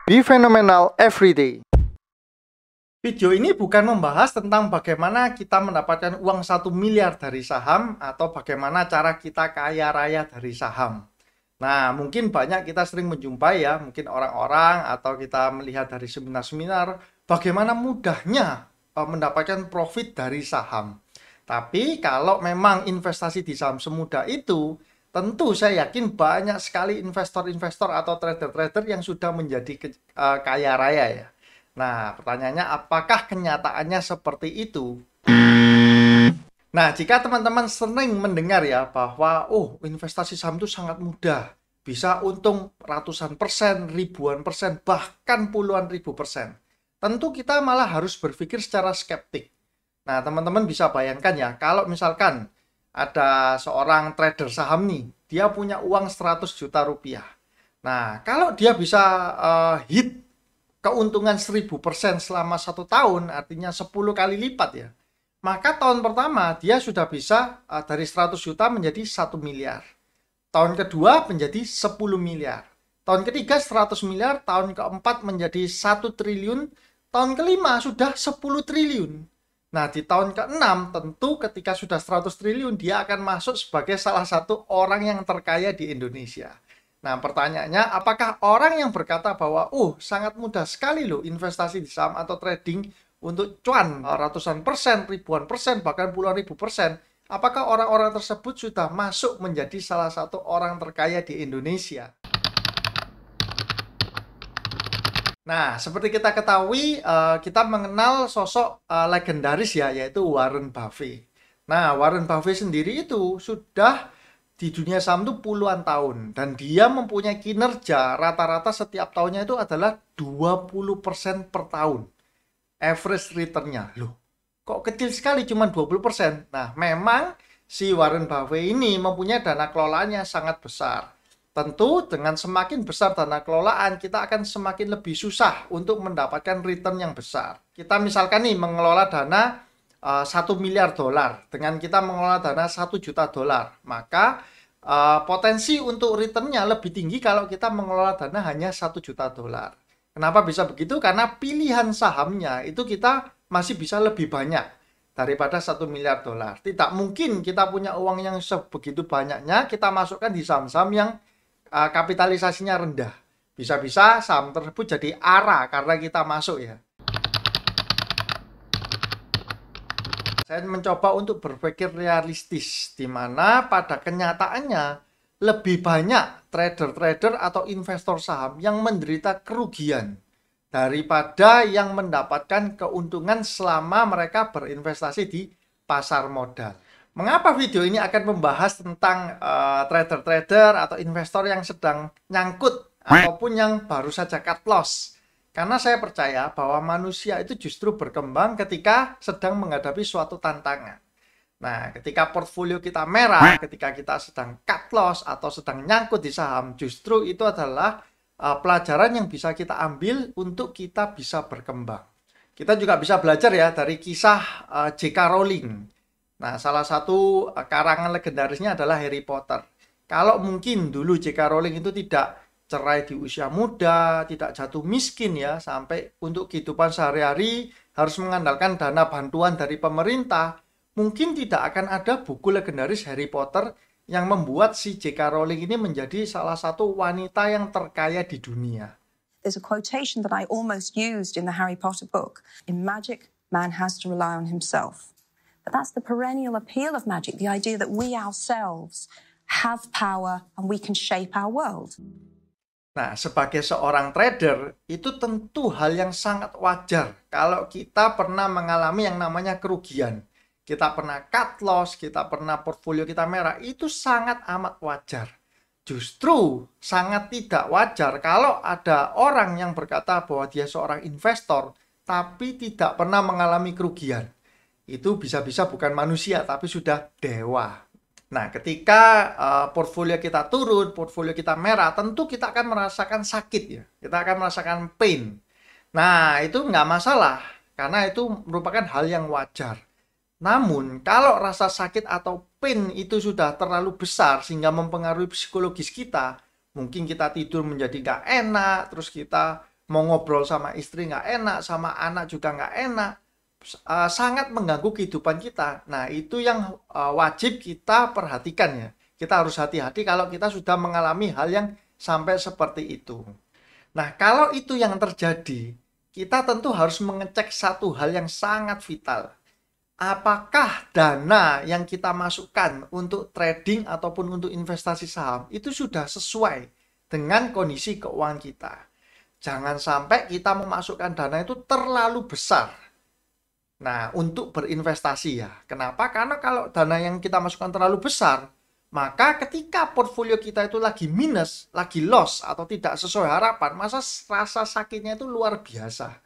Be phenomenal every day. Video ini bukan membahas tentang bagaimana kita mendapatkan uang 1 miliar dari saham atau bagaimana cara kita kaya raya dari saham. Nah, mungkin banyak kita sering menjumpai ya, mungkin orang-orang atau kita melihat dari seminar-seminar bagaimana mudahnya mendapatkan profit dari saham. Tapi kalau memang investasi di saham semudah itu, tentu saya yakin banyak sekali investor-investor atau trader-trader yang sudah menjadi kaya raya ya. Nah, pertanyaannya apakah kenyataannya seperti itu? Nah, jika teman-teman sering mendengar ya bahwa investasi saham itu sangat mudah, bisa untung ratusan persen, ribuan persen, bahkan puluhan ribu persen. Tentu kita malah harus berpikir secara skeptik. Nah, teman-teman bisa bayangkan ya, kalau misalkan ada seorang trader saham nih, dia punya uang 100 juta rupiah. Nah, kalau dia bisa hit keuntungan 1000% selama 1 tahun, artinya 10 kali lipat ya, maka tahun pertama dia sudah bisa dari 100 juta menjadi 1 miliar. Tahun kedua menjadi 10 miliar. Tahun ketiga 100 miliar, tahun keempat menjadi 1 triliun, tahun kelima sudah 10 triliun. Nah, di tahun ke-6 tentu ketika sudah 100 triliun dia akan masuk sebagai salah satu orang yang terkaya di Indonesia. Nah, pertanyaannya apakah orang yang berkata bahwa sangat mudah sekali loh investasi di saham atau trading untuk cuan ratusan persen, ribuan persen, bahkan puluhan ribu persen, apakah orang-orang tersebut sudah masuk menjadi salah satu orang terkaya di Indonesia? Nah, seperti kita ketahui, kita mengenal sosok legendaris ya, yaitu Warren Buffett. Nah, Warren Buffett sendiri itu sudah di dunia saham itu puluhan tahun. Dan dia mempunyai kinerja rata-rata setiap tahunnya itu adalah 20% per tahun. Average return-nya. Loh, kok kecil sekali cuma 20%? Nah, memang si Warren Buffett ini mempunyai dana kelolaannya sangat besar. Tentu dengan semakin besar dana kelolaan, kita akan semakin lebih susah untuk mendapatkan return yang besar. Kita misalkan nih mengelola dana 1 miliar dolar, dengan kita mengelola dana 1 juta dolar, maka potensi untuk returnnya lebih tinggi kalau kita mengelola dana hanya 1 juta dolar. Kenapa bisa begitu? Karena pilihan sahamnya itu kita masih bisa lebih banyak daripada 1 miliar dolar. Tidak mungkin kita punya uang yang sebegitu banyaknya, kita masukkan di saham-saham yang kapitalisasinya rendah. Bisa-bisa saham tersebut jadi ARA karena kita masuk ya. Saya mencoba untuk berpikir realistis, di mana pada kenyataannya lebih banyak trader-trader atau investor saham yang menderita kerugian daripada yang mendapatkan keuntungan selama mereka berinvestasi di pasar modal. Mengapa video ini akan membahas tentang trader-trader atau investor yang sedang nyangkut ataupun yang baru saja cut loss? Karena saya percaya bahwa manusia itu justru berkembang ketika sedang menghadapi suatu tantangan. Nah, ketika portfolio kita merah, ketika kita sedang cut loss atau sedang nyangkut di saham, justru itu adalah pelajaran yang bisa kita ambil untuk kita bisa berkembang. Kita juga bisa belajar ya dari kisah J.K. Rowling. Nah, salah satu karangan legendarisnya adalah Harry Potter. Kalau mungkin dulu J.K. Rowling itu tidak cerai di usia muda, tidak jatuh miskin ya, sampai untuk kehidupan sehari-hari harus mengandalkan dana bantuan dari pemerintah, mungkin tidak akan ada buku legendaris Harry Potter yang membuat si J.K. Rowling ini menjadi salah satu wanita yang terkaya di dunia. There's a quotation that I almost used in the Harry Potter book. In magic, man has to rely on himself. But that's the perennial appeal of magic, the idea that we ourselves have power and we can shape our world. Nah, sebagai seorang trader, itu tentu hal yang sangat wajar kalau kita pernah mengalami yang namanya kerugian. Kita pernah cut loss, kita pernah portfolio kita merah, itu sangat amat wajar. Justru sangat tidak wajar kalau ada orang yang berkata bahwa dia seorang investor, tapi tidak pernah mengalami kerugian. Itu bisa-bisa bukan manusia, tapi sudah dewa. Nah, ketika portfolio kita turun, portfolio kita merah, tentu kita akan merasakan sakit ya. Kita akan merasakan pain. Nah, itu nggak masalah, karena itu merupakan hal yang wajar. Namun, kalau rasa sakit atau pain itu sudah terlalu besar sehingga mempengaruhi psikologis kita, mungkin kita tidur menjadi nggak enak, terus kita mau ngobrol sama istri nggak enak, sama anak juga nggak enak, sangat mengganggu kehidupan kita. Nah, itu yang wajib kita perhatikan ya. Kita harus hati-hati kalau kita sudah mengalami hal yang sampai seperti itu. Nah, kalau itu yang terjadi, kita tentu harus mengecek satu hal yang sangat vital. Apakah dana yang kita masukkan untuk trading ataupun untuk investasi saham itu sudah sesuai dengan kondisi keuangan kita. Jangan sampai kita memasukkan dana itu terlalu besar. Nah, untuk berinvestasi ya. Kenapa? Karena kalau dana yang kita masukkan terlalu besar, maka ketika portfolio kita itu lagi minus, lagi loss atau tidak sesuai harapan, masa rasa sakitnya itu luar biasa.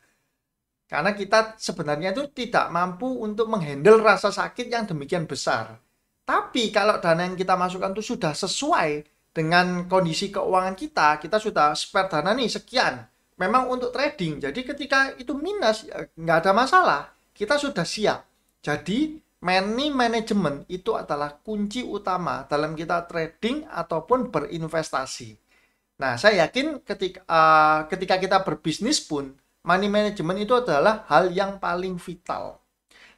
Karena kita sebenarnya itu tidak mampu untuk menghandle rasa sakit yang demikian besar. Tapi kalau dana yang kita masukkan itu sudah sesuai dengan kondisi keuangan kita, kita sudah spare dana nih sekian. Memang untuk trading, jadi ketika itu minus, ya nggak ada masalah. Kita sudah siap. Jadi money management itu adalah kunci utama dalam kita trading ataupun berinvestasi. Nah, saya yakin ketika kita berbisnis pun, money management itu adalah hal yang paling vital.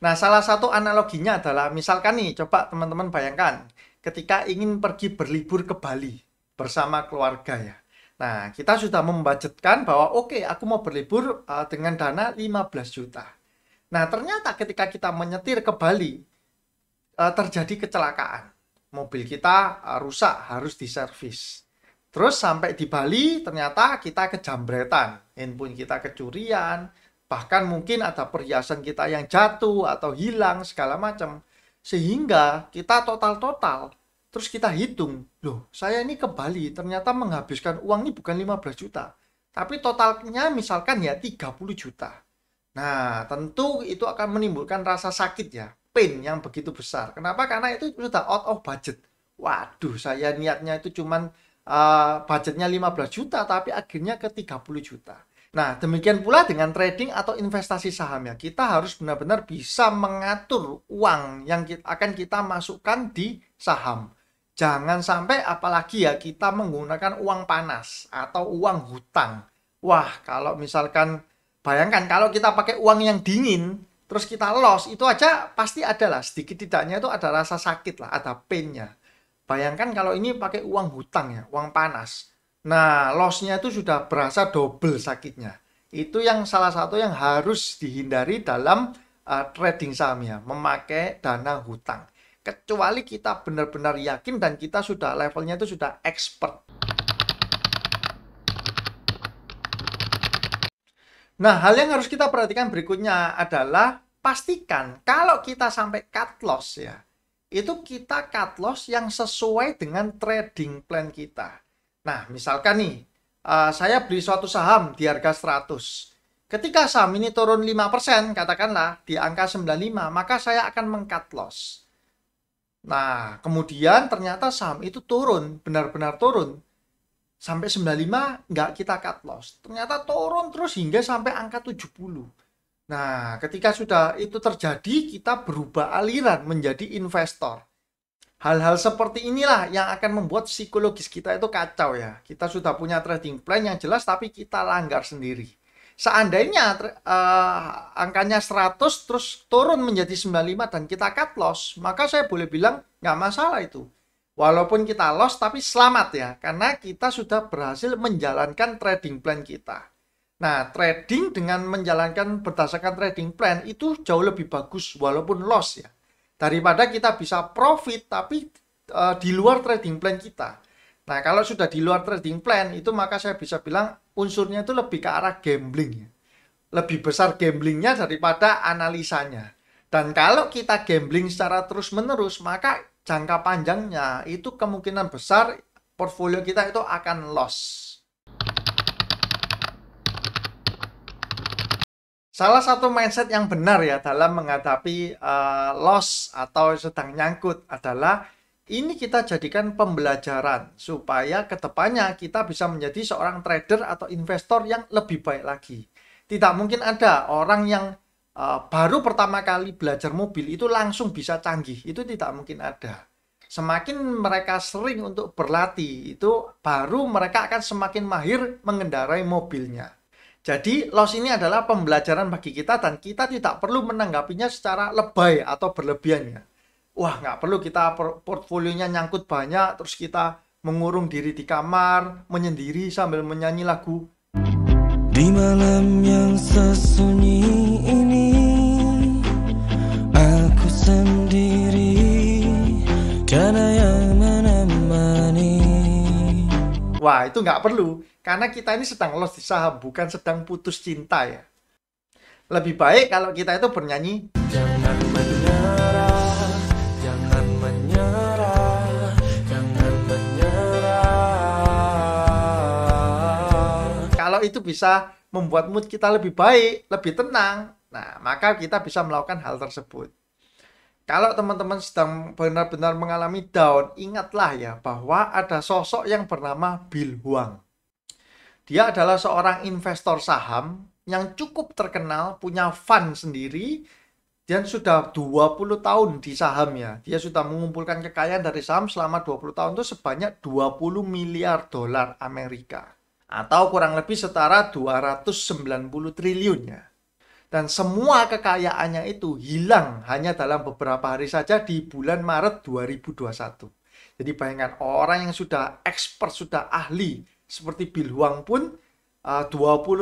Nah, salah satu analoginya adalah, misalkan nih, coba teman-teman bayangkan, ketika ingin pergi berlibur ke Bali bersama keluarga ya. Nah, kita sudah membudgetkan bahwa oke, aku mau berlibur dengan dana 15 juta. Nah, ternyata ketika kita menyetir ke Bali, terjadi kecelakaan. Mobil kita rusak, harus diservis. Terus sampai di Bali, ternyata kita kejambretan. Handphone kita kecurian, bahkan mungkin ada perhiasan kita yang jatuh atau hilang, segala macam. Sehingga kita total-total, terus kita hitung, loh saya ini ke Bali, ternyata menghabiskan uang ini bukan 15 juta. Tapi totalnya misalkan ya 30 juta. Nah, tentu itu akan menimbulkan rasa sakit ya, pain yang begitu besar. Kenapa? Karena itu sudah out of budget. Waduh, saya niatnya itu cuman budgetnya 15 juta, tapi akhirnya ke 30 juta. Nah, demikian pula dengan trading atau investasi saham ya. Kita harus benar-benar bisa mengatur uang yang akan kita masukkan di saham. Jangan sampai apalagi ya kita menggunakan uang panas atau uang hutang. Wah, kalau misalkan bayangkan kalau kita pakai uang yang dingin, terus kita loss, itu aja pasti ada lah, sedikit tidaknya itu ada rasa sakit lah, ada pain-nya. Bayangkan kalau ini pakai uang hutang ya, uang panas. Nah, loss-nya itu sudah berasa double sakitnya. Itu yang salah satu yang harus dihindari dalam trading saham ya, memakai dana hutang. Kecuali kita benar-benar yakin dan kita sudah levelnya itu sudah expert. Nah, hal yang harus kita perhatikan berikutnya adalah pastikan kalau kita sampai cut loss ya, itu kita cut loss yang sesuai dengan trading plan kita. Nah, misalkan nih, saya beli suatu saham di harga 100. Ketika saham ini turun 5%, katakanlah di angka 95, maka saya akan meng-cut loss. Nah, kemudian ternyata saham itu turun, benar-benar turun. Sampai 95 nggak kita cut loss. Ternyata turun terus hingga sampai angka 70. Nah, ketika sudah itu terjadi, kita berubah aliran menjadi investor. Hal-hal seperti inilah yang akan membuat psikologis kita itu kacau ya. Kita sudah punya trading plan yang jelas tapi kita langgar sendiri. Seandainya angkanya 100 terus turun menjadi 95 dan kita cut loss, maka saya boleh bilang nggak masalah itu. Walaupun kita loss tapi selamat ya, karena kita sudah berhasil menjalankan trading plan kita. Nah, trading dengan menjalankan berdasarkan trading plan itu jauh lebih bagus walaupun loss ya. Daripada kita bisa profit tapi di luar trading plan kita. Nah, kalau sudah di luar trading plan itu maka saya bisa bilang unsurnya itu lebih ke arah gambling ya. Lebih besar gamblingnya daripada analisanya. Dan kalau kita gambling secara terus-menerus, maka jangka panjangnya itu kemungkinan besar portfolio kita itu akan loss. Salah satu mindset yang benar ya dalam menghadapi loss atau sedang nyangkut adalah ini kita jadikan pembelajaran supaya kedepannya kita bisa menjadi seorang trader atau investor yang lebih baik lagi. Tidak mungkin ada orang yang baru pertama kali belajar mobil itu langsung bisa canggih, itu tidak mungkin ada. Semakin mereka sering untuk berlatih, itu baru mereka akan semakin mahir mengendarai mobilnya. Jadi loss ini adalah pembelajaran bagi kita dan kita tidak perlu menanggapinya secara lebay atau berlebihannya. Wah, nggak perlu kita portfolionya nyangkut banyak, terus kita mengurung diri di kamar, menyendiri sambil menyanyi lagu. Di malam yang sesunyi ini, aku sendiri, tiada yang menemani. Wah, itu nggak perlu. Karena kita ini sedang loss di saham, bukan sedang putus cinta ya. Lebih baik kalau kita itu bernyanyi, Jangan menyerah, jangan menyerah, jangan menyerah. kalau itu bisa membuat mood kita lebih baik, lebih tenang, nah maka kita bisa melakukan hal tersebut. Kalau teman-teman sedang benar-benar mengalami down, ingatlah ya bahwa ada sosok yang bernama Bill Hwang. Dia adalah seorang investor saham yang cukup terkenal, punya fund sendiri, dan sudah 20 tahun di sahamnya. Dia sudah mengumpulkan kekayaan dari saham selama 20 tahun itu sebanyak 20 miliar dolar Amerika. Atau kurang lebih setara 290 triliun ya. Dan semua kekayaannya itu hilang hanya dalam beberapa hari saja di bulan Maret 2021. Jadi bayangkan orang yang sudah expert, sudah ahli seperti Bill Hwang pun 20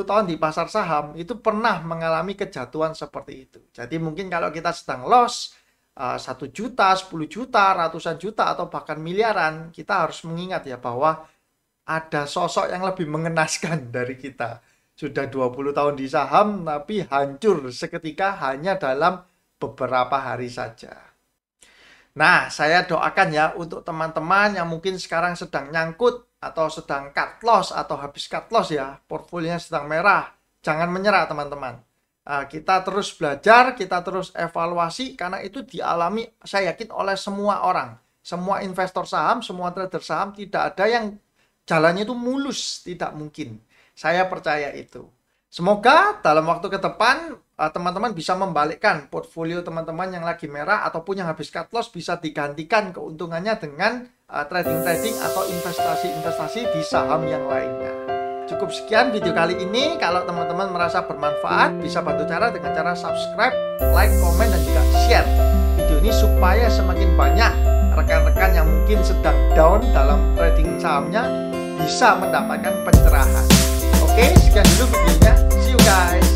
tahun di pasar saham itu pernah mengalami kejatuhan seperti itu. Jadi mungkin kalau kita sedang loss 1 juta, 10 juta, ratusan juta atau bahkan miliaran, kita harus mengingat ya bahwa ada sosok yang lebih mengenaskan dari kita. Sudah 20 tahun di saham tapi hancur seketika hanya dalam beberapa hari saja. Nah, saya doakan ya untuk teman-teman yang mungkin sekarang sedang nyangkut atau sedang cut loss atau habis cut loss ya, portfolionya sedang merah. Jangan menyerah teman-teman. Kita terus belajar, kita terus evaluasi karena itu dialami saya yakin oleh semua orang. Semua investor saham, semua trader saham, tidak ada yang jalannya itu mulus, tidak mungkin. Saya percaya itu. Semoga dalam waktu ke depan teman-teman bisa membalikkan portfolio teman-teman yang lagi merah ataupun yang habis cut loss bisa digantikan keuntungannya dengan trading-trading atau investasi-investasi di saham yang lainnya. Cukup sekian video kali ini. Kalau teman-teman merasa bermanfaat, bisa bantu dengan cara subscribe, like, komen, dan juga share video ini supaya semakin banyak rekan-rekan yang mungkin sedang down dalam trading sahamnya bisa mendapatkan pencerahan. Oke, sekian dulu videonya. See you guys.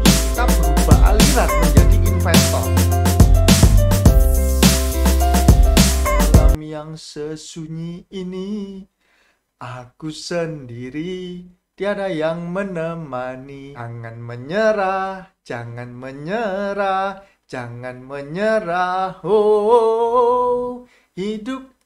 Kita berubah aliran menjadi investor. Malam yang sesunyi ini, aku sendiri, tiada yang menemani. Jangan menyerah, jangan menyerah, jangan menyerah. Oh, hidup